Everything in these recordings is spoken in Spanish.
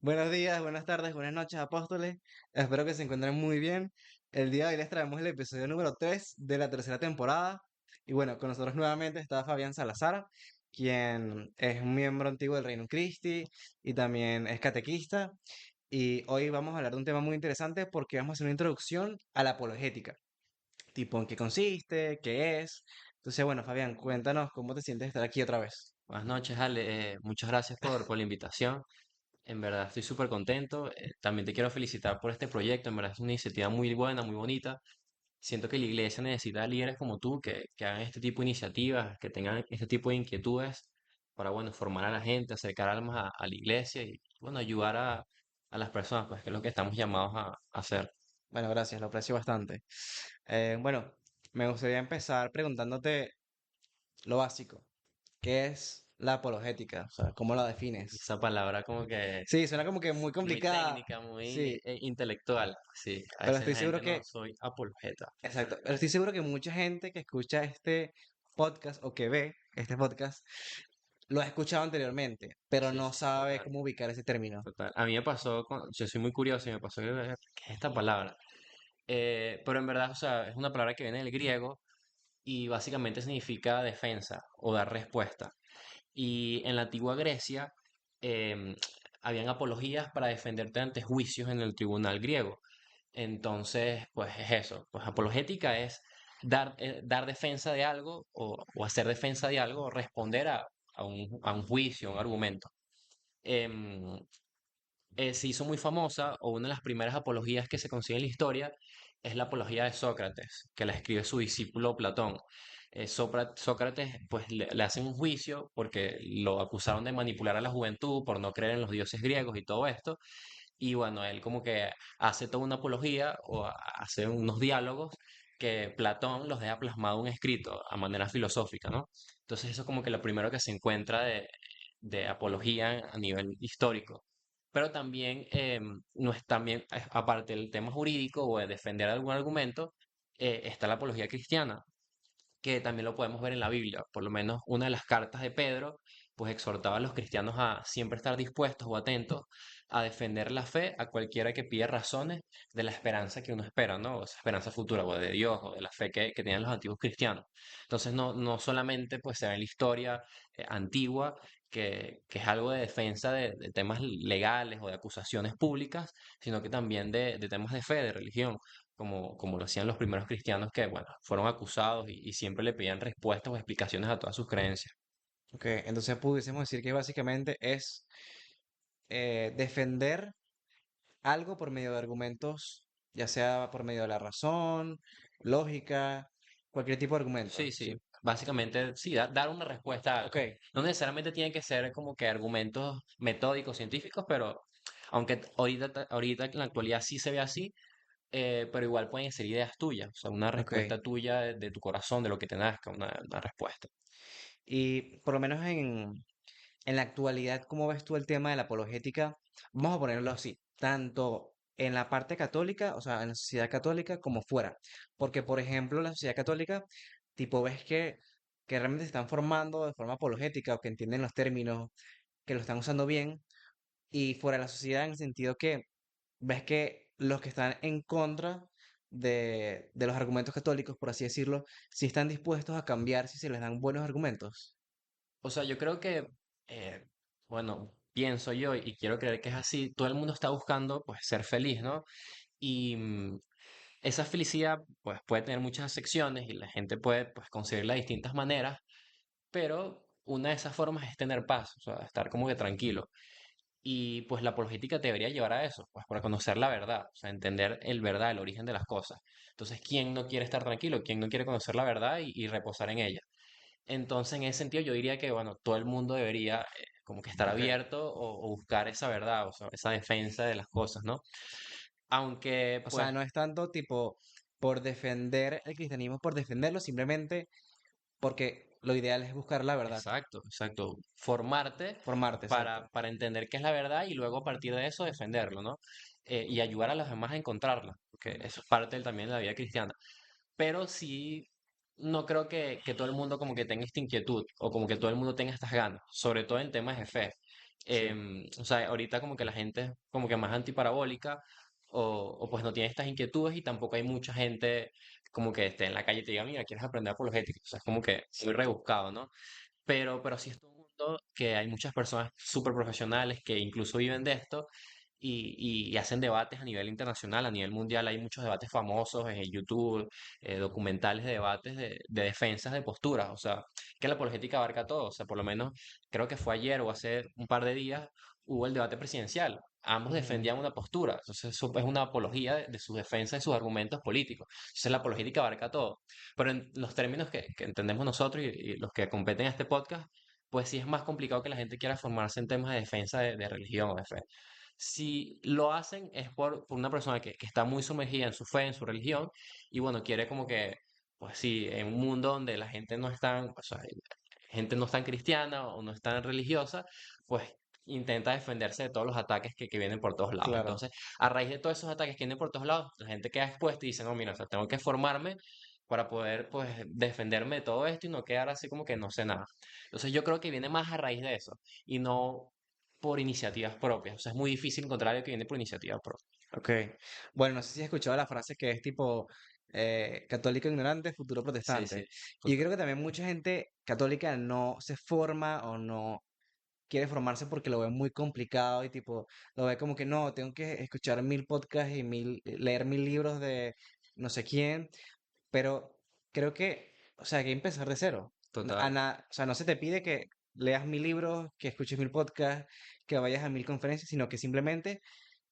Buenos días, buenas tardes, buenas noches, apóstoles. Espero que se encuentren muy bien. El día de hoy les traemos el episodio número 3 de la tercera temporada. Y bueno, con nosotros nuevamente está Fabián Salazar, quien es un miembro antiguo del Reino Christi y también es catequista. Y hoy vamos a hablar de un tema muy interesante porque vamos a hacer una introducción a la apologética, tipo en qué consiste, qué es. Entonces, bueno, Fabián, cuéntanos cómo te sientes de estar aquí otra vez. Buenas noches, Ale. Muchas gracias por la invitación. En verdad estoy súper contento. También te quiero felicitar por este proyecto. En verdad es una iniciativa muy buena, muy bonita. Siento que la iglesia necesita líderes como tú que hagan este tipo de iniciativas, que tengan este tipo de inquietudes para, bueno, formar a la gente, acercar almas a la iglesia y, bueno, ayudar a las personas, pues, que es lo que estamos llamados a hacer. Bueno, gracias, lo aprecio bastante. Bueno, me gustaría empezar preguntándote lo básico. ¿Qué es la apologética? O sea, ¿cómo la defines? Esa palabra como que Sí, suena como que muy muy complicada. técnica, muy Sí, intelectual. Sí, a pero veces estoy la seguro gente no que, soy apologeta. exacto, pero estoy seguro que mucha gente que escucha este podcast o que ve este podcast lo ha escuchado anteriormente, pero Sí, no sí, sabe total. cómo ubicar ese término. Total. A mí me pasó, yo soy muy curioso y me pasó ¿qué es esta palabra? Pero en verdad, o sea, es una palabra que viene del griego y básicamente significa defensa o dar respuesta. Y en la antigua Grecia em, habían apologías para defenderte ante juicios en el tribunal griego. Entonces, pues es eso. Pues apologética es dar defensa de algo o hacer defensa de algo o responder a un juicio, a un argumento. Em, Se hizo muy famosa, o una de las primeras apologías que se consigue en la historia, es la apología de Sócrates, que la escribe su discípulo Platón. Sócrates, pues le hacen un juicio porque lo acusaron de manipular a la juventud por no creer en los dioses griegos y todo esto. Y bueno, él como que hace toda una apología o hace unos diálogos que Platón los deja plasmado en un escrito a manera filosófica, ¿no? Entonces eso es como que lo primero que se encuentra de apología a nivel histórico. Pero también, no es también, aparte del tema jurídico o de defender algún argumento, está la apología cristiana, que también lo podemos ver en la Biblia. Por lo menos una de las cartas de Pedro, pues exhortaba a los cristianos a siempre estar dispuestos o atentos a defender la fe a cualquiera que pida razones de la esperanza que uno espera, ¿no? Esa esperanza futura, o de Dios, o de la fe que tenían los antiguos cristianos. Entonces, no solamente pues se ve en la historia antigua, que es algo de defensa de temas legales o de acusaciones públicas, sino que también de temas de fe, de religión como lo hacían los primeros cristianos que, bueno, fueron acusados y siempre le pedían respuestas o explicaciones a todas sus creencias. Ok, entonces pudiésemos decir que básicamente es defender algo por medio de argumentos, ya sea por medio de la razón, lógica, cualquier tipo de argumento. Sí, Sí. sí, básicamente, sí, dar una respuesta a Ok, algo. No necesariamente tienen que ser como que argumentos metódicos, científicos, pero aunque ahorita en la actualidad sí se ve así, pero igual pueden ser ideas tuyas, o sea, una ok. respuesta tuya de tu corazón, de lo que te nazca, una respuesta. Y por lo menos en la actualidad, ¿cómo ves tú el tema de la apologética? Vamos a ponerlo así, tanto en la parte católica, o sea, en la sociedad católica, como fuera. Porque, por ejemplo, la sociedad católica, tipo, ves que realmente se están formando de forma apologética o que entienden los términos, que lo están usando bien, y fuera de la sociedad en el sentido que ves que los que están en contra de los argumentos católicos, por así decirlo, sí están dispuestos a cambiar si se les dan buenos argumentos. O sea, yo creo que, eh, bueno, pienso yo y quiero creer que es así, todo el mundo está buscando, pues, ser feliz, ¿no? Y esa felicidad, pues, puede tener muchas secciones y la gente puede, pues, conseguirla de distintas maneras, pero una de esas formas es tener paz, o sea, estar como que tranquilo. Y pues la apologética te debería llevar a eso, pues para conocer la verdad, o sea, entender el verdad, el origen de las cosas. Entonces, ¿quién no quiere estar tranquilo? ¿Quién no quiere conocer la verdad y reposar en ella? Entonces, en ese sentido, yo diría que, bueno, todo el mundo debería como que estar Ok. abierto o buscar esa verdad, o sea, esa defensa de las cosas, ¿no? Aunque, O pues, sea, no es tanto tipo por defender el cristianismo, por defenderlo, simplemente porque lo ideal es buscar la verdad, exacto, exacto, formarte formarte, exacto. para entender qué es la verdad y luego a partir de eso defenderlo, ¿no? Y ayudar a los demás a encontrarla, porque eso es parte también de la vida cristiana. Pero sí, no creo que todo el mundo como que tenga esta inquietud o como que todo el mundo tenga estas ganas, sobre todo en temas de fe. Sí. O sea, ahorita como que la gente es como que más antiparabólica o pues no tiene estas inquietudes y tampoco hay mucha gente como que esté en la calle y te diga, mira, ¿quieres aprender apologética? O sea, es como que muy rebuscado, ¿no? Pero sí es todo un mundo que hay muchas personas súper profesionales que incluso viven de esto y hacen debates a nivel internacional, a nivel mundial. Hay muchos debates famosos en YouTube, documentales de debates de defensas de posturas. O sea, que la apologética abarca todo. O sea, por lo menos creo que fue ayer o hace un par de días hubo el debate presidencial. Ambos Ujú. defendían una postura. Entonces, eso es una apología de su defensa y sus argumentos políticos. Entonces, la apologética abarca todo. Pero en los términos que entendemos nosotros y los que competen a este podcast, pues sí es más complicado que la gente quiera formarse en temas de defensa de religión o de fe. Si lo hacen es por una persona que está muy sumergida en su fe, en su religión, y bueno, quiere como que, pues sí, en un mundo donde la gente no es tan, o sea, gente no es tan cristiana o no es tan religiosa, pues intenta defenderse de todos los ataques que vienen por todos lados. Claro. Entonces, a raíz de todos esos ataques que vienen por todos lados, la gente queda expuesta y dice, no, mira, o sea, tengo que formarme para poder, pues, defenderme de todo esto y no quedar así como que no sé nada. Entonces, yo creo que viene más a raíz de eso y no por iniciativas propias. O sea, es muy difícil encontrar algo que viene por iniciativa propia. Ok. Bueno, no sé si has escuchado la frase que es tipo católico ignorante, futuro Sí, sí, protestante. Y yo total, creo que también mucha gente católica no se forma o no quiere formarse porque lo ve muy complicado y tipo, lo ve como que no, tengo que escuchar 1000 podcasts y leer 1000 libros de no sé quién, pero creo que, o sea, hay que empezar de cero. total, O sea, no se te pide que leas 1000 libros, que escuches 1000 podcasts, que vayas a 1000 conferencias, sino que simplemente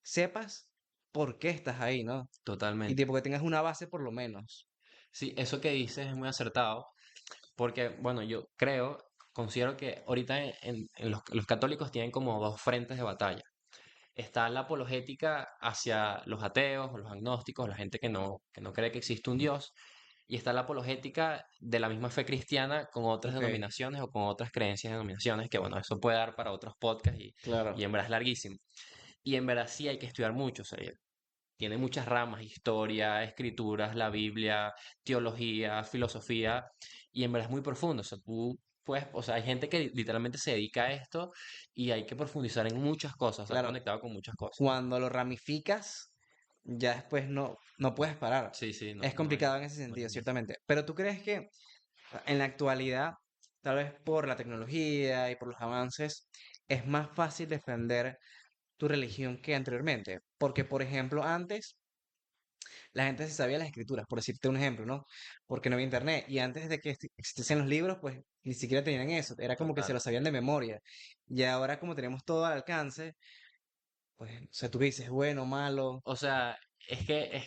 sepas por qué estás ahí, ¿no? Y totalmente. tipo que tengas una base por lo menos. Sí, eso que dices es muy acertado, porque, bueno, yo creo, considero que ahorita en los católicos tienen como dos frentes de batalla. Está la apologética hacia los ateos o los agnósticos, la gente que no cree que existe un Dios, y está la apologética de la misma fe cristiana con otras Ok, denominaciones o con otras creencias y denominaciones, que bueno, eso puede dar para otros podcasts y claro. en verdad es larguísimo. Y en verdad sí hay que estudiar mucho, o sea, tiene muchas ramas, historia, escrituras, la Biblia, teología, filosofía, y en verdad es muy profundo. O sea, tú puedes, o sea, hay gente que literalmente se dedica a esto y hay que profundizar en muchas cosas, estar Claro, conectado con muchas cosas. cuando lo ramificas, ya después no puedes parar. Sí, sí, no, Es no hay, complicado en ese no hay sentido, límite. ciertamente. Pero ¿tú crees que en la actualidad, tal vez por la tecnología y por los avances, es más fácil defender tu religión que anteriormente? Porque, por ejemplo, antes la gente se sabía las escrituras, por decirte un ejemplo, ¿no? Porque no había internet. Y antes de que existiesen los libros, pues ni siquiera tenían eso. Era como que se Total. lo sabían de memoria. Y ahora, como tenemos todo al alcance, pues, o sea, tú qué dices, bueno, malo. O sea, es que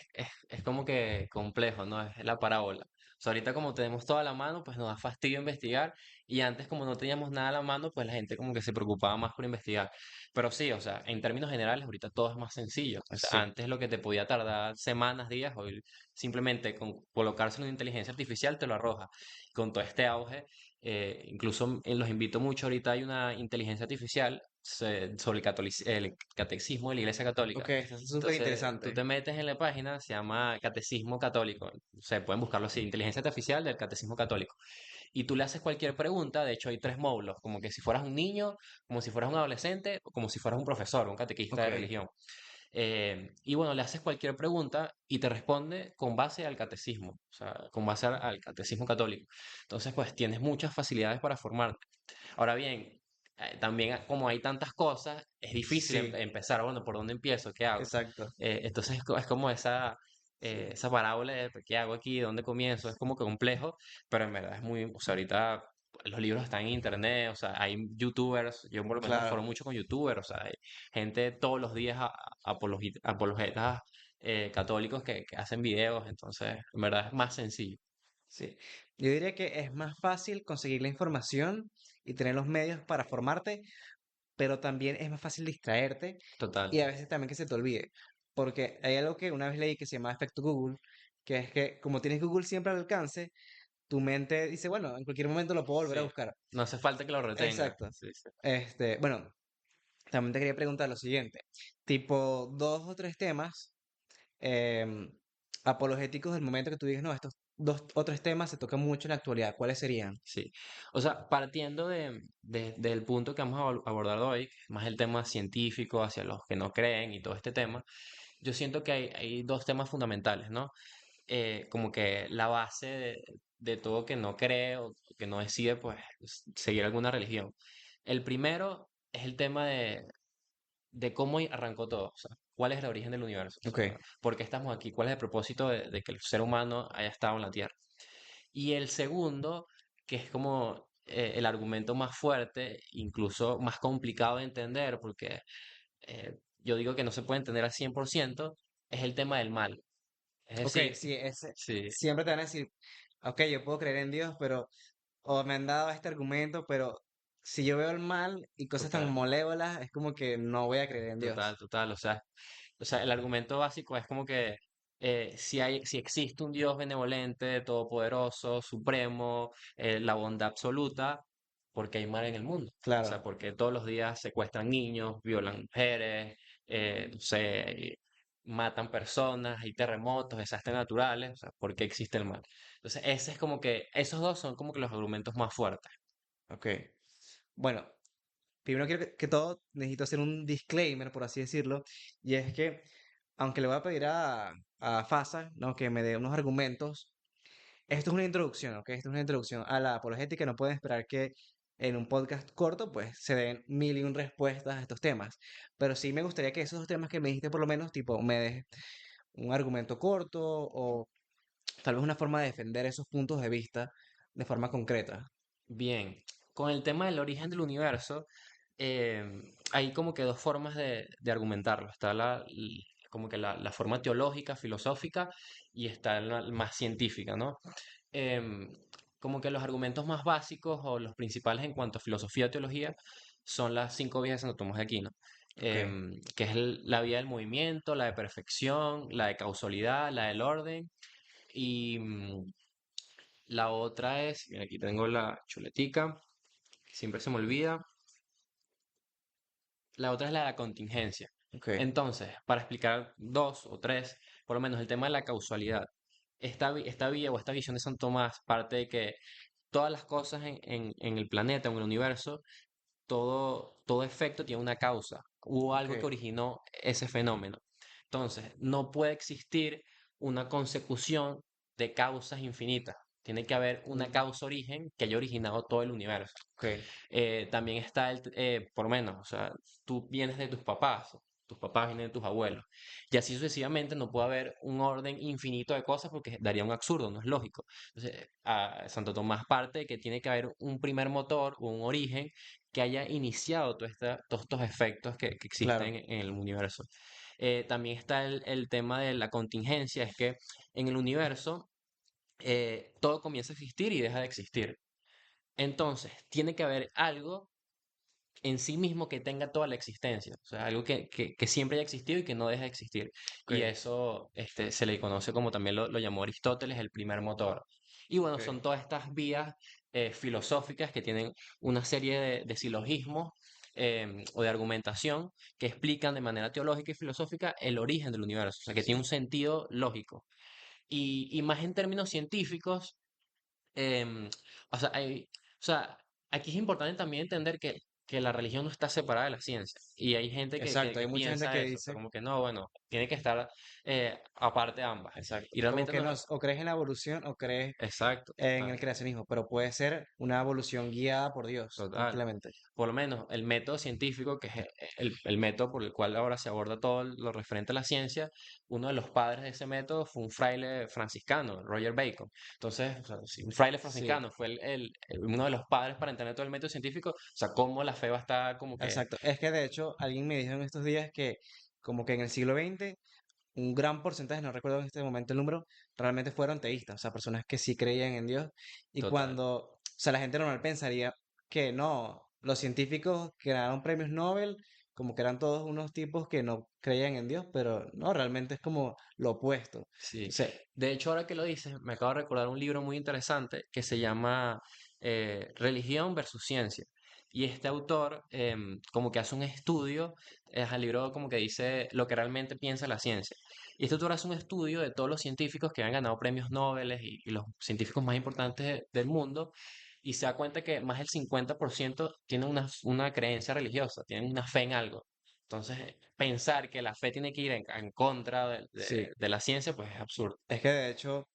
es como que complejo, ¿no? Es la parábola. O sea, ahorita como tenemos toda la mano, pues nos da fastidio investigar. Y antes como no teníamos nada a la mano, pues la gente como que se preocupaba más por investigar. Pero sí, o sea, en términos generales, ahorita todo es más sencillo. O sea, Sí, antes lo que te podía tardar semanas, días, hoy simplemente con colocárselo en inteligencia artificial te lo arroja. Con todo este auge, incluso los invito mucho, ahorita hay una inteligencia artificial sobre el catecismo de la Iglesia ok, Católica. está súper Entonces, tú interesante. te metes en la página, se llama Catecismo Católico. O sea, pueden buscarlo así, Inteligencia Artificial del Catecismo Católico. Y tú le haces cualquier pregunta, de hecho hay tres módulos, como que si fueras un niño, como si fueras un adolescente, o como si fueras un profesor, un catequista Ok, de religión. Y bueno, le haces cualquier pregunta y te responde con base al catecismo, o sea, con base al catecismo católico. Entonces, pues tienes muchas facilidades para formarte. Ahora bien, también como hay tantas cosas, es difícil sí, empezar, bueno, ¿por dónde empiezo? ¿Qué hago? exacto. Entonces es como Sí, esa parábola de ¿qué hago aquí? ¿Dónde comienzo? Es como que complejo, pero en verdad es muy, o sea, ahorita los libros están en internet, o sea, hay youtubers, yo por lo menos me claro. formo mucho con youtubers, o sea, hay gente todos los días apologetas católicos que hacen videos, entonces en verdad es más sencillo, Sí. Yo diría que es más fácil conseguir la información y tener los medios para formarte, pero también es más fácil distraerte total. y a veces también que se te olvide. Porque hay algo que una vez leí que se llama efecto Google, que es que como tienes Google siempre al alcance, tu mente dice, bueno, en cualquier momento lo puedo volver a Sí, buscar. no hace falta que lo retenga. Exacto. Sí, sí. Bueno, también te quería preguntar lo siguiente, tipo 2 o 3 temas em, apologéticos del momento que tú digas, no, estos dos o tres temas se tocan mucho en la actualidad. ¿Cuáles serían? Sí. O sea, partiendo del punto que vamos a abordar hoy, que es más el tema científico hacia los que no creen y todo este tema, yo siento que hay dos temas fundamentales, ¿no? Como que la base de todo que no cree o que no decide, pues, seguir alguna religión. El primero es el tema de cómo arrancó todo, o sea, cuál es el origen del universo, o Ok, sea, por qué estamos aquí, cuál es el propósito de que el ser humano haya estado en la Tierra. Y el segundo, que es como el argumento más fuerte, incluso más complicado de entender, porque yo digo que no se puede entender al 100%, es el tema del mal. Es ok, decir, sí, ese, sí, siempre te van a decir, ok, yo puedo creer en Dios, pero, o me han dado este argumento, pero si yo veo el mal y cosas tan total, malévolas, es como que no voy a creer en total, Dios. total. O sea, el argumento básico es como que si existe un Dios benevolente, todopoderoso, supremo, la bondad absoluta, ¿por qué hay mal en el mundo? O sea, Claro, porque todos los días secuestran niños, violan mujeres, no sé, matan personas, hay terremotos, desastres naturales, o sea, ¿por qué existe el mal? Entonces, ese es como que, esos dos son como que los argumentos más fuertes. ok. Bueno, primero quiero que todo, necesito hacer un disclaimer, por así decirlo, y es que, aunque le voy a pedir a Fasa, ¿no? que me dé unos argumentos. Esto es una introducción, ¿ok? Esto es una introducción a la apologética. No pueden esperar que en un podcast corto, pues, se den mil y un respuestas a estos temas. Pero sí me gustaría que esos dos temas que me dijiste, por lo menos, tipo, me des un argumento corto o tal vez una forma de defender esos puntos de vista de forma concreta. Bien, con el tema del origen del universo, hay como que dos formas de argumentarlo. Está como que la forma teológica, filosófica, y está la más científica, ¿no? Em, Como que los argumentos más básicos o los principales en cuanto a filosofía o teología son las cinco vías de Santo Tomás de Aquino, Ok, que es la vía del movimiento, la de perfección, la de causalidad, la del orden, y la otra es, mira, aquí tengo la chuletica, que siempre se me olvida. La otra es la de la contingencia. ok. Entonces, para explicar dos o tres, por lo menos el tema de la causalidad. Esta vía o esta visión de San Tomás parte de que todas las cosas en el planeta o en el universo, todo efecto tiene una causa. Hubo Ok. algo que originó ese fenómeno. Entonces, no puede existir una consecución de causas infinitas. Tiene que haber una Mm, causa origen que haya originado todo el universo. ok, También está por lo menos, o sea, tú vienes de tus papás vienen de tus abuelos, y así sucesivamente no puede haber un orden infinito de cosas porque daría un absurdo, no es lógico. Entonces, Santo Tomás parte de que tiene que haber un primer motor o un origen que haya iniciado todos estos efectos que claro. existen en el universo. También está el tema de la contingencia, es que en el universo todo comienza a existir y deja de existir. Entonces, tiene que haber algo en sí mismo que tenga toda la existencia, o sea, algo que siempre haya existido y que no deje de existir. Ok, Y eso se le conoce como también lo llamó Aristóteles el primer motor. Y bueno, ok. son todas estas vías filosóficas que tienen una serie de silogismos o de argumentación que explican de manera teológica y filosófica el origen del universo, o sea, que tiene un sentido lógico. Y más en términos científicos, Em, o sea, aquí es importante también entender que la religión no está separada de la ciencia. Y hay gente que, que, Exacto, hay que mucha gente piensa que eso, o sea, dice, como que no, bueno, tiene que estar aparte de ambas. exacto, Y como realmente que no es no, o crees en la evolución o crees exacto, en total, el creacionismo, pero puede ser una evolución guiada por Dios, total. tranquilamente. Por lo menos el método científico, que es el método por el cual ahora se aborda todo lo referente a la ciencia, uno de los padres de ese método fue un fraile franciscano, Roger Bacon. Entonces, o sea, si un fraile Sí, franciscano fue uno de los padres para entender todo el método científico, o sea, cómo la fe va a estar como que, exacto. Es que de hecho alguien me dijo en estos días que como que en el siglo XX un gran porcentaje, no recuerdo en este momento el número, realmente fueron teístas, o sea, personas que sí creían en Dios. Y total, cuando, o sea, la gente normal pensaría que no, los científicos que ganaron premios Nobel, como que eran todos unos tipos que no creían en Dios, pero no, realmente es como lo opuesto. sí. Entonces, De hecho, ahora que lo dices, me acabo de recordar un libro muy interesante que se llama Religión versus Ciencia. Y este autor como que hace un estudio es el libro como que dice lo que realmente piensa la ciencia. Y este autor hace un estudio de todos los científicos que han ganado premios Nobel y los científicos más importantes del mundo, y se da cuenta que más del 50% tienen una creencia religiosa, tienen una fe en algo. Entonces, pensar que la fe tiene que ir en contra Sí, de la ciencia, pues es absurdo. es que de hecho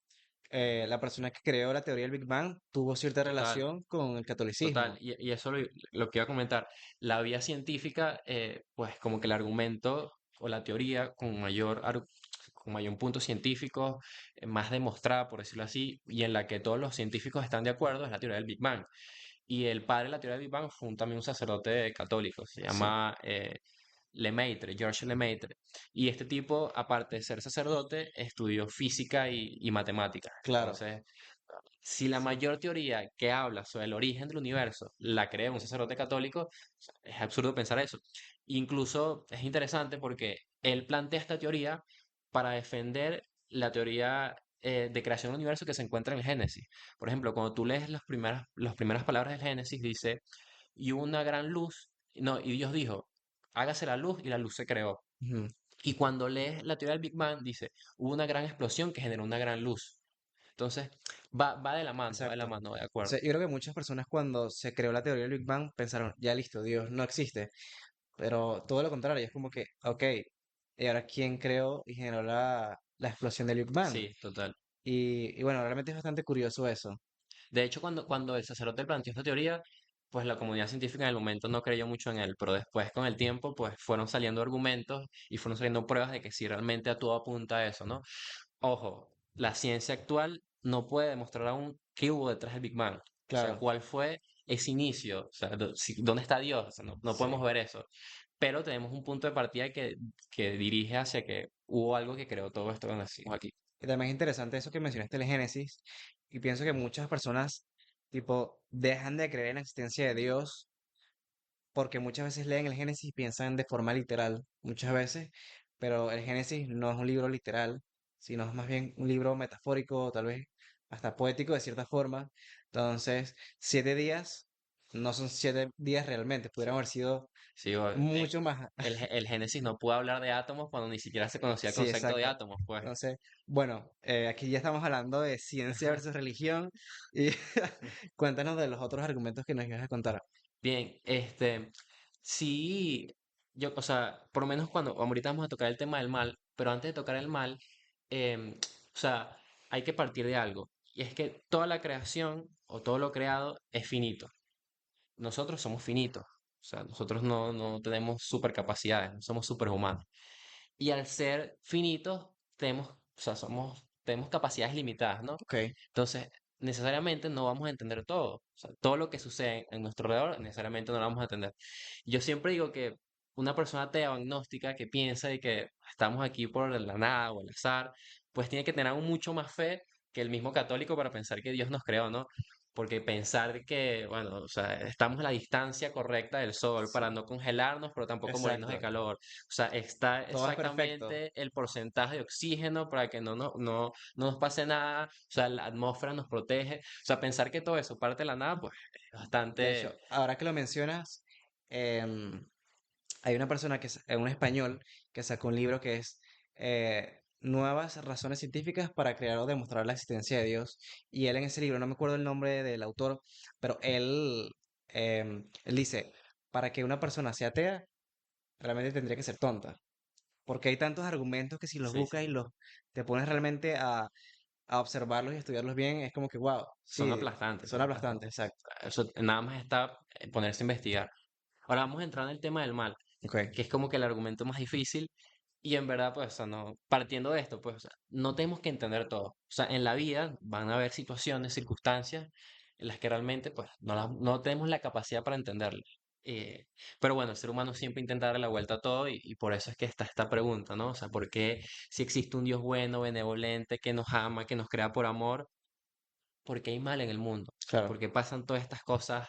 la persona que creó la teoría del Big Bang tuvo cierta Total. relación con el Total, catolicismo. y eso lo que iba a comentar. La vía científica, pues como que el argumento o la teoría con mayor punto científico, más demostrada, por decirlo así, y en la que todos los científicos están de acuerdo, es la teoría del Big Bang. Y el padre de la teoría del Big Bang fue también un sacerdote católico, se Sí, llama Lemaitre, Georges Lemaitre. Y este tipo, aparte de ser sacerdote, estudió física y matemáticas. claro. Entonces, si la mayor teoría que habla sobre el origen del universo la crea un sacerdote católico, o sea, es absurdo pensar eso. Incluso es interesante porque él plantea esta teoría para defender la teoría de creación del universo que se encuentra en el Génesis. Por ejemplo, cuando tú lees las primeras palabras del Génesis, dice, y hubo una gran luz, no, y Dios dijo, hágase la luz y la luz se creó. Ujú, Y cuando lees la teoría del Big Bang, dice, hubo una gran explosión que generó una gran luz. Entonces, va de la exacto. mano, de O acuerdo. sea, yo creo que muchas personas cuando se creó la teoría del Big Bang pensaron, ya listo, Dios no existe. Pero todo lo contrario, es como que, ok, ¿y ahora quién creó y generó la explosión del Big Bang? Sí, total. Y bueno, realmente es bastante curioso eso. De hecho, cuando el sacerdote planteó esta teoría, pues la comunidad científica en el momento no creyó mucho en él, pero después con el tiempo, pues fueron saliendo argumentos y fueron saliendo pruebas de que sí realmente a todo apunta a eso, ¿no? Ojo, la ciencia actual no puede demostrar aún qué hubo detrás del Big Bang. O sea, Claro, cuál fue ese inicio, o sea, dónde está Dios, o sea, no podemos sí. ver eso. Pero tenemos un punto de partida que dirige hacia que hubo algo que creó todo esto que decimos aquí. Y también es interesante eso que mencionaste el Génesis. Y pienso que muchas personas, tipo, dejan de creer en la existencia de Dios porque muchas veces leen el Génesis y piensan de forma literal, muchas veces, pero el Génesis no es un libro literal, sino es más bien un libro metafórico, tal vez hasta poético de cierta forma. Entonces, 7 días no son 7 días realmente, pudieran haber sido Sí, mucho más. el Génesis no pudo hablar de átomos cuando ni siquiera se conocía el Sí, concepto de exacto. átomos, pues. Entonces, bueno, aquí ya estamos hablando de ciencia versus religión y cuéntanos de los otros argumentos que nos ibas a contar. Bien, sí, o sea, por lo menos cuando, ahorita vamos a tocar el tema del mal, pero antes de tocar el mal, o sea, hay que partir de algo, y es que toda la creación o todo lo creado es finito. Nosotros somos finitos, o sea, nosotros no tenemos supercapacidades, no somos superhumanos. Y al ser finitos, o sea, tenemos capacidades limitadas, ¿no? Ok, Entonces, necesariamente no vamos a entender todo. O sea, todo lo que sucede en nuestro alrededor, necesariamente no lo vamos a entender. Yo siempre digo que una persona atea o agnóstica que piensa de que estamos aquí por la nada o el azar, pues tiene que tener aún mucho más fe que el mismo católico para pensar que Dios nos creó, ¿no? Porque pensar que, bueno, o sea, estamos a la distancia correcta del sol para sí, no congelarnos, pero tampoco morirnos de exacto. calor. O sea, está Todo es perfecto. exactamente el porcentaje de oxígeno para que no nos pase nada. O sea, la atmósfera nos protege. O sea, pensar que todo eso parte de la nada, pues es De hecho, bastante. ahora que lo mencionas, em, hay una persona un español, que sacó un libro que es Nuevas razones científicas para crear o demostrar la existencia de Dios. Y él en ese libro, no me acuerdo el nombre del autor, pero él dice, para que una persona sea atea, realmente tendría que ser tonta. Porque hay tantos argumentos que si los Sí, buscas sí. y te pones realmente a observarlos y estudiarlos bien, es como que, wow, Son sí, aplastantes, son pues. aplastantes, exacto. Eso nada más está ponerse a investigar. Ahora vamos a entrar en el tema del mal, Ok, que es como que el argumento más difícil. Y en verdad, pues, o sea, no, partiendo de esto, pues, o sea, no tenemos que entender todo. O sea, en la vida van a haber situaciones, circunstancias en las que realmente, pues, no tenemos la capacidad para entenderlas. Eh, pero bueno, el ser humano siempre intenta darle la vuelta a todo y por eso es que está esta pregunta, ¿no? O sea, ¿por qué si existe un Dios bueno, benevolente, que nos ama, que nos crea por amor, por qué hay mal en el mundo? O sea, claro. ¿por qué pasan todas estas cosas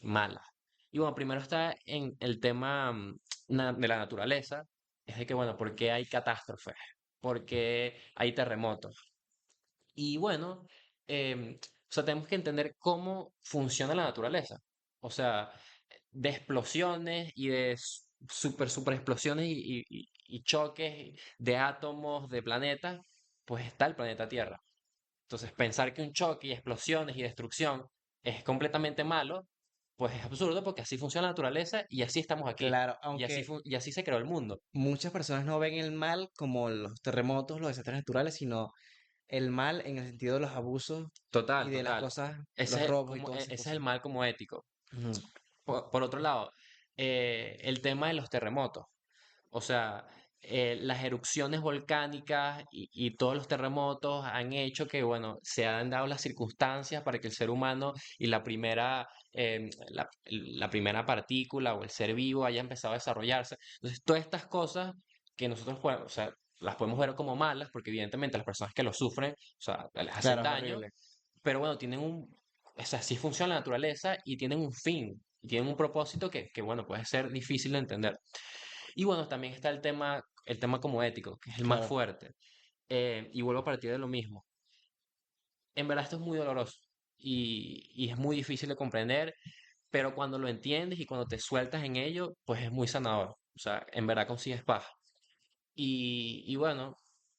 malas? Y bueno, primero está en el tema de la naturaleza, es de que, bueno, ¿por qué hay catástrofes? ¿Por qué hay terremotos? Y bueno, o sea, tenemos que entender cómo funciona la naturaleza. O sea, de explosiones y de super explosiones y choques de átomos, de planetas, pues está el planeta Tierra. Entonces, pensar que un choque y explosiones y destrucción es completamente malo, pues es absurdo porque así funciona la naturaleza y así estamos aquí. Claro, aunque Y así se creó el mundo. muchas personas no ven el mal como los terremotos, los desastres naturales, sino el mal en el sentido de los abusos y Total, de las total. cosas, los robos y todas esas Ese es el cosas. mal como ético. Ujú. Por otro lado, el tema de los terremotos. O sea, las erupciones volcánicas y todos los terremotos han hecho que, bueno, se han dado las circunstancias para que el ser humano y la primera partícula o el ser vivo haya empezado a desarrollarse. Entonces, todas estas cosas que nosotros o sea, las podemos ver como malas, porque evidentemente las personas que lo sufren, o sea, les hacen Claro, es daño, horrible. pero bueno, o sea, sí funciona la naturaleza y tienen un fin, y tienen un propósito bueno, puede ser difícil de entender. Y bueno, también está el tema como ético, que es el más Claro, fuerte. Y vuelvo a partir de lo mismo. En verdad esto es muy doloroso y es muy difícil de comprender, pero cuando lo entiendes y cuando te sueltas en ello, pues es muy sanador. O sea, en verdad consigues paz. Y bueno,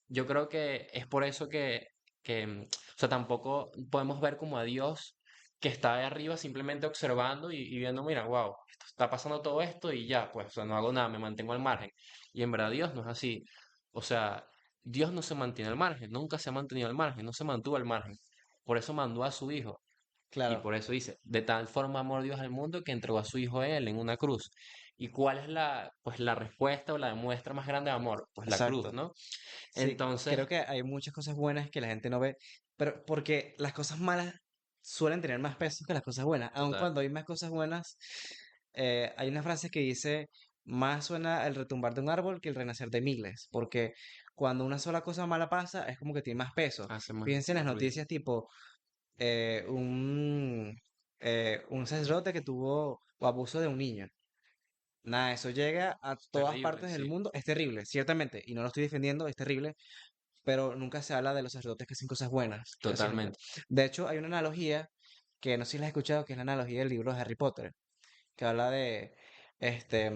yo creo que es por eso o sea, tampoco podemos ver como a Dios que está ahí arriba simplemente observando y viendo, mira, wow, está pasando todo esto y ya, pues, o sea, no hago nada, me mantengo al margen. Y en verdad Dios no es así. O sea, Dios no se mantiene al margen, nunca se ha mantenido al margen, no se mantuvo al margen. Por eso mandó a su Hijo. Y claro, por eso dice, de tal forma amó Dios al mundo que entregó a su Hijo a él en una cruz. ¿Y cuál es pues, la respuesta o la muestra más grande de amor? Pues la cruz, exacto. ¿no? Sí, Entonces, creo que hay muchas cosas buenas que la gente no ve, pero porque las cosas malas suelen tener más peso que las cosas buenas. Aun total, cuando hay más cosas buenas, hay una frase que dice, más suena el retumbar de un árbol que el renacer de miles, porque cuando una sola cosa mala pasa, es como que tiene más peso. hace Fíjense en las más ruido. noticias tipo eh, un, un sacerdote que tuvo o abuso de un niño. Nada, eso llega a Es todas terrible, partes del sí, mundo. Es terrible, ciertamente, y no lo estoy defendiendo, es terrible, pero nunca se habla de los sacerdotes que hacen cosas buenas, ciertamente. totalmente. De hecho, hay una analogía que no sé si la has escuchado, que es la analogía del libro de Harry Potter, que habla de, este,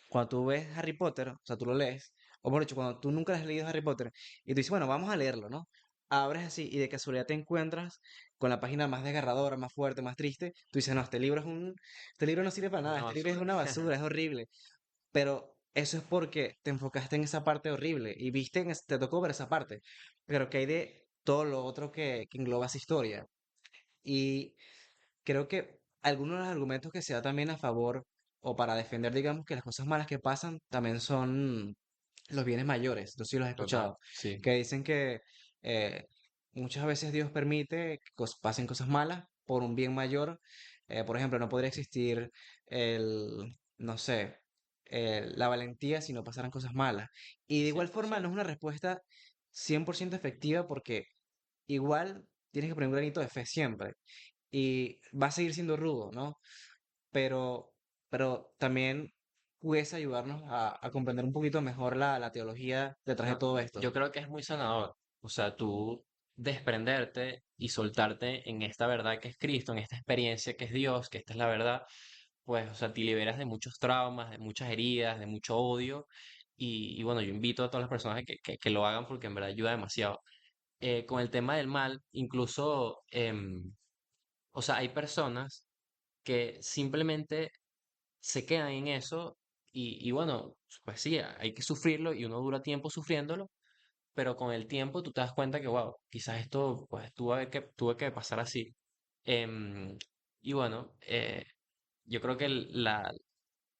cuando tú ves Harry Potter, o sea, tú lo lees, o por dicho, cuando tú nunca has leído Harry Potter, y tú dices, bueno, vamos a leerlo, ¿no? Abres así y de casualidad te encuentras con la página más desgarradora, más fuerte, más triste, tú dices, no, este libro no sirve para nada, Una este libro es basura. una basura, es horrible, pero eso es porque te enfocaste en esa parte horrible y viste, te tocó ver esa parte, pero que hay de todo lo otro que engloba esa historia. Y creo que algunos de los argumentos que se da también a favor o para defender, digamos, que las cosas malas que pasan también son los bienes mayores. No sé si los he Total, escuchado, sí, que dicen que eh, muchas veces Dios permite que pasen cosas malas por un bien mayor. Por ejemplo, no podría existir no sé, la valentía si no pasaran cosas malas. Y de igual cien por forma no es ciento una respuesta 100% efectiva porque igual tienes que poner un granito de fe siempre y va a seguir siendo rudo, ¿no? Pero, pero también pudiese ayudarnos a comprender un poquito mejor la teología detrás de No, todo esto. yo creo que es muy sanador. O sea, tú desprenderte y soltarte en esta verdad que es Cristo, en esta experiencia que es Dios, que esta es la verdad, pues, o sea, te liberas de muchos traumas, de muchas heridas, de mucho odio. Y bueno, yo invito a todas las personas que lo hagan porque en verdad ayuda demasiado. Con el tema del mal, incluso, o sea, hay personas que simplemente se quedan en eso y bueno, pues sí, hay que sufrirlo y uno dura tiempo sufriéndolo, pero con el tiempo tú te das cuenta que, wow, quizás esto pues tuve que pasar así. Em, y bueno, yo creo que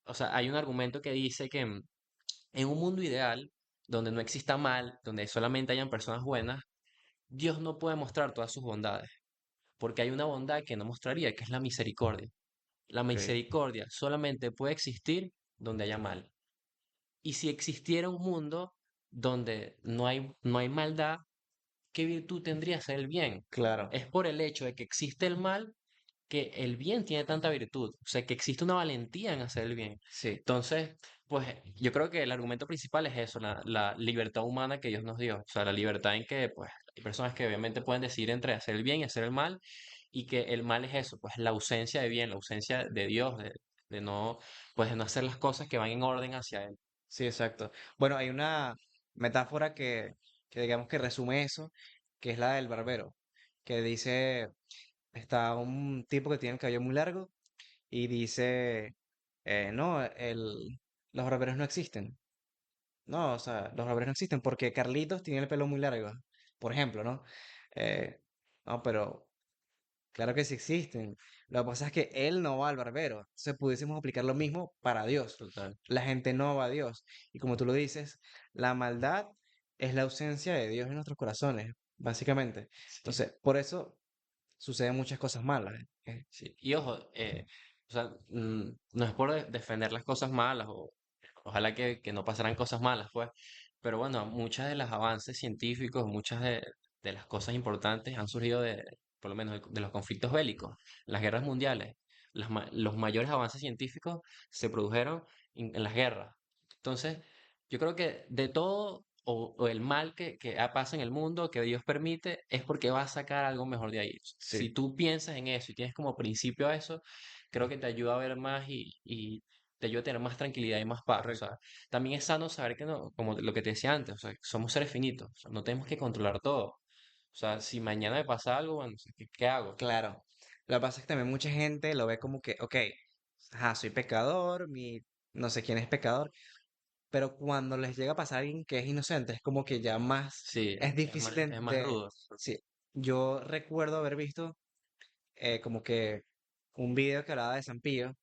o sea, hay un argumento que dice que en un mundo ideal, donde no exista mal, donde solamente hayan personas buenas, Dios no puede mostrar todas sus bondades, porque hay una bondad que no mostraría, que es la misericordia. La Ok. misericordia solamente puede existir donde haya mal. Y si existiera un mundo donde no hay maldad, ¿qué virtud tendría ser el bien? Claro, Es por el hecho de que existe el mal que el bien tiene tanta virtud, o sea, que existe una valentía en hacer el bien. sí, Entonces, pues yo creo que el argumento principal es eso, la libertad humana que Dios nos dio, o sea, la libertad en que, pues, hay personas que obviamente pueden decidir entre hacer el bien y hacer el mal, y que el mal es eso, pues la ausencia de bien, la ausencia de Dios, de no, pues de no hacer las cosas que van en orden hacia Él. Sí, exacto. Bueno, hay una metáfora que digamos que resume eso, que es la del barbero, que dice, está un tipo que tiene el cabello muy largo y dice, no, los barberos no existen. No, o sea, los barberos no existen porque Carlitos tiene el pelo muy largo, por ejemplo, ¿no? Eh, no, pero claro que sí existen. Lo que pasa es que él no va al barbero. Entonces pudiésemos aplicar lo mismo para Dios. Total. La gente no va a Dios. Y como tú lo dices, la maldad es la ausencia de Dios en nuestros corazones, básicamente. Sí. Entonces, por eso suceden muchas cosas malas. Sí, y ojo, o sea, no es por defender las cosas malas, o ojalá que no pasaran cosas malas, pues, pero bueno, muchas de los avances científicos, muchas de las cosas importantes han surgido por lo menos, de los conflictos bélicos, las guerras mundiales. Los mayores avances científicos se produjeron en las guerras. Entonces, yo creo que de todo o el mal que pasa en el mundo, que Dios permite, es porque va a sacar algo mejor de ahí. Si Sí, tú piensas en eso y tienes como principio a eso, creo que te ayuda a ver más y te ayuda a tener más tranquilidad y más paz. O correcto. sea, también es sano saber que no, como lo que te decía antes, o sea, somos seres finitos, o sea, no tenemos que controlar todo. O sea, si mañana me pasa algo, bueno, o sea, ¿qué hago? Claro. Lo que pasa es que también mucha gente lo ve como que, ok, ajá, soy pecador, no sé quién es pecador, pero cuando les llega a pasar a alguien que es inocente, es como que ya más, Sí, es difícil es más rudo. sí, yo recuerdo haber visto como que un video que hablaba de San Pío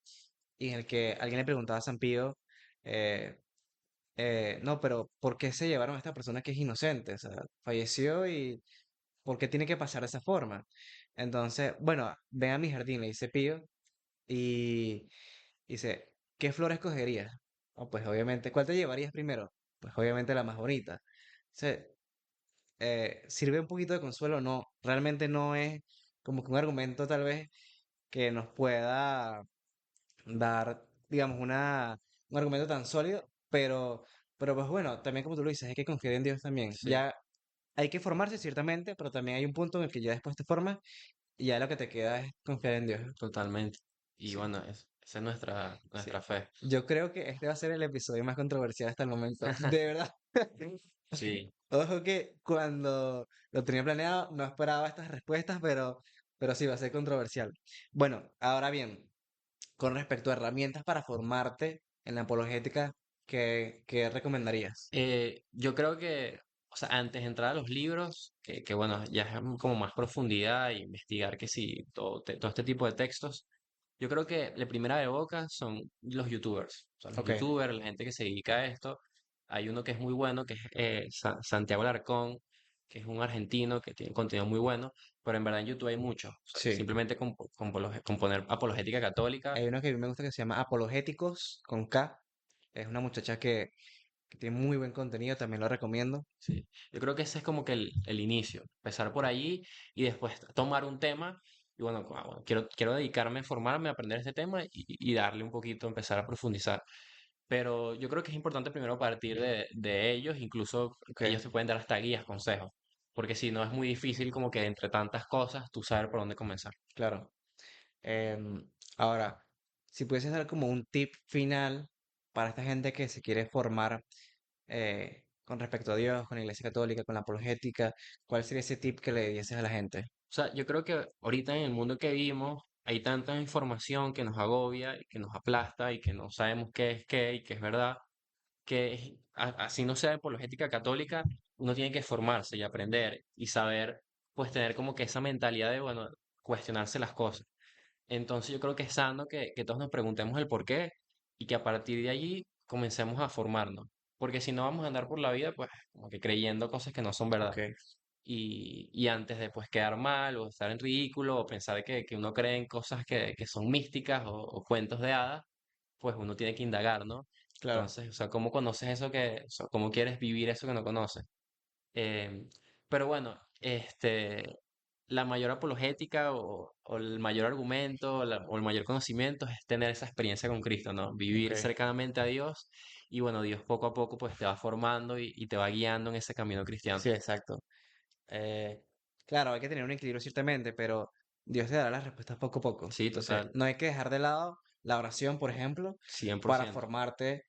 y en el que alguien le preguntaba a San Pío, eh, no, pero ¿por qué se llevaron a esta persona que es inocente? O sea, falleció y ¿por qué tiene que pasar de esa forma? Entonces, bueno, ven a mi jardín, le dice Pío, y dice, ¿qué flores cogerías? Oh, pues obviamente, ¿cuál te llevarías primero? Pues obviamente la más bonita. Entonces, sirve un poquito de consuelo, no, realmente no es como que un argumento tal vez que nos pueda dar, digamos, un argumento tan sólido, pero pues bueno, también como tú lo dices, hay que confiar en Dios también. Sí, Ya hay que formarse ciertamente, pero también hay un punto en el que ya después te formas y ya lo que te queda es confiar en Dios. totalmente. Y Sí, bueno, esa es sí. nuestra fe. Yo creo que este va a ser el episodio más controversial hasta el momento. De verdad. Sí. Ojo que cuando lo tenía planeado no esperaba estas respuestas, pero sí va a ser controversial. Bueno, ahora bien, con respecto a herramientas para formarte en la apologética, ¿qué recomendarías? Yo creo que, o sea, antes de entrar a los libros, que bueno, ya es como más profundidad e investigar que sí, todo este tipo de textos, yo creo que la primera de boca son los youtubers. O sea, los Ok, youtubers, la gente que se dedica a esto. Hay uno que es muy bueno, que es Santiago Alarcón, que es un argentino que tiene contenido muy bueno, pero en verdad en YouTube hay mucho. O sea, sí. simplemente con poner apologética católica. Hay uno que a mí me gusta que se llama Apologéticos con K. Es una muchacha que tiene muy buen contenido, también lo recomiendo. Sí, yo creo que ese es como que el inicio, empezar por allí y después tomar un tema y bueno, bueno, quiero dedicarme a formarme, a aprender este tema y darle un poquito, empezar a profundizar. Pero yo creo que es importante primero partir de ellos, incluso Ok, ellos te pueden dar hasta guías, consejos, porque si no es muy difícil como que entre tantas cosas tú saber por dónde comenzar. claro. Ahora, si pudieses dar como un tip final para esta gente que se quiere formar con respecto a Dios, con la Iglesia Católica, con la apologética, ¿cuál sería ese tip que le dieses a la gente? O sea, yo creo que ahorita en el mundo que vivimos hay tanta información que nos agobia y que nos aplasta y que no sabemos qué es qué y qué es verdad que así no sea de apologética católica, uno tiene que formarse y aprender y saber, pues tener como que esa mentalidad de, bueno, cuestionarse las cosas. Entonces yo creo que es sano que todos nos preguntemos el por qué y que a partir de allí comencemos a formarnos. Porque si no vamos a andar por la vida, pues como que creyendo cosas que no son verdad. Ok, Y antes de pues quedar mal o estar en ridículo o pensar que uno cree en cosas que son místicas o cuentos de hadas, pues uno tiene que indagar, ¿no? claro, Entonces, o sea, ¿cómo conoces eso o sea, cómo quieres vivir eso que no conoces? Em, pero bueno, la mayor apologética o el mayor argumento o el mayor conocimiento es tener esa experiencia con Cristo, ¿no? ok. Vivir cercanamente a Dios y bueno, Dios poco a poco pues te va formando y te va guiando en ese camino cristiano. Sí, exacto. Eh, claro, hay que tener un equilibrio ciertamente, pero Dios te dará las respuestas poco a poco. Sí, Entonces, total. no hay que dejar de lado la oración, por ejemplo, cien por para ciento formarte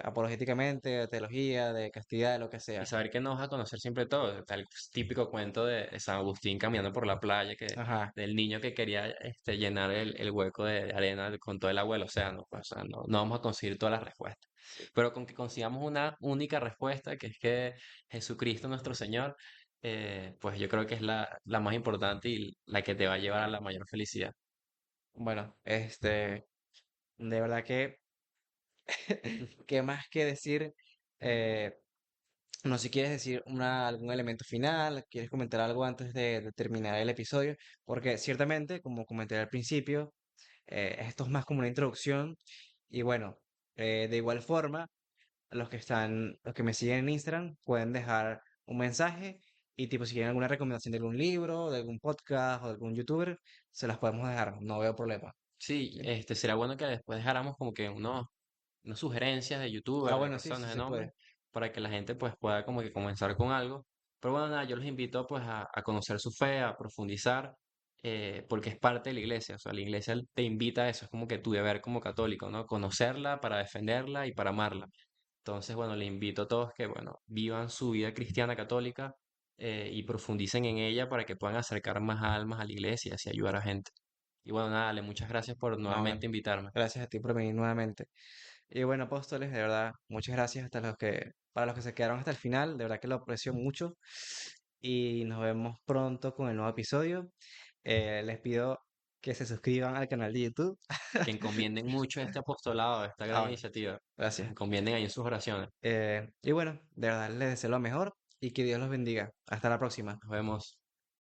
apologéticamente, de teología, de castidad, de lo que Y sea. saber que no vas a conocer siempre todo. Está el típico cuento de San Agustín caminando por la playa, Ajá. del niño que quería llenar el hueco de arena con todo el agua del océano. Pues, o sea, no vamos a conseguir todas las respuestas. Pero con que consigamos una única respuesta, que es que Jesucristo nuestro Señor, pues yo creo que es la más importante y la que te va a llevar a la mayor felicidad. Bueno, de verdad que, ¿qué más que decir? Eh, no sé si quieres decir algún elemento final, quieres comentar algo antes de terminar el episodio, porque ciertamente, como comenté al principio, esto es más como una introducción y bueno, de igual forma, los que me siguen en Instagram pueden dejar un mensaje y tipo si quieren alguna recomendación de algún libro, de algún podcast o de algún youtuber, se las podemos dejar, no veo problema. Sí, ¿Sí? será bueno que después dejáramos como que unas sugerencias de Ah, youtubers, de bueno, sí, sí personas, de se nombres, puede. para que la gente pues pueda como que comenzar con algo. Pero bueno, nada, yo los invito pues a conocer su fe, a profundizar, porque es parte de la iglesia. O sea, la iglesia te invita a eso, es como que tu deber como católico, ¿no? Conocerla para defenderla y para amarla. Entonces, bueno, le invito a todos que, bueno, vivan su vida cristiana católica y profundicen en ella para que puedan acercar más almas a la iglesia y así ayudar a gente. Y bueno, nada, Ale, muchas gracias por No, nuevamente invitarme. gracias a ti por venir nuevamente. Y bueno, apóstoles, de verdad, muchas gracias para los que se quedaron hasta el final, de verdad que lo aprecio mucho. Y nos vemos pronto con el nuevo episodio. Les pido que se suscriban al canal de YouTube. Que encomienden mucho este apostolado, esta Ah, gran bueno, iniciativa. Los gracias. encomienden ahí en sus oraciones. Y bueno, de verdad les deseo lo mejor y que Dios los bendiga. Hasta la próxima. Nos vemos.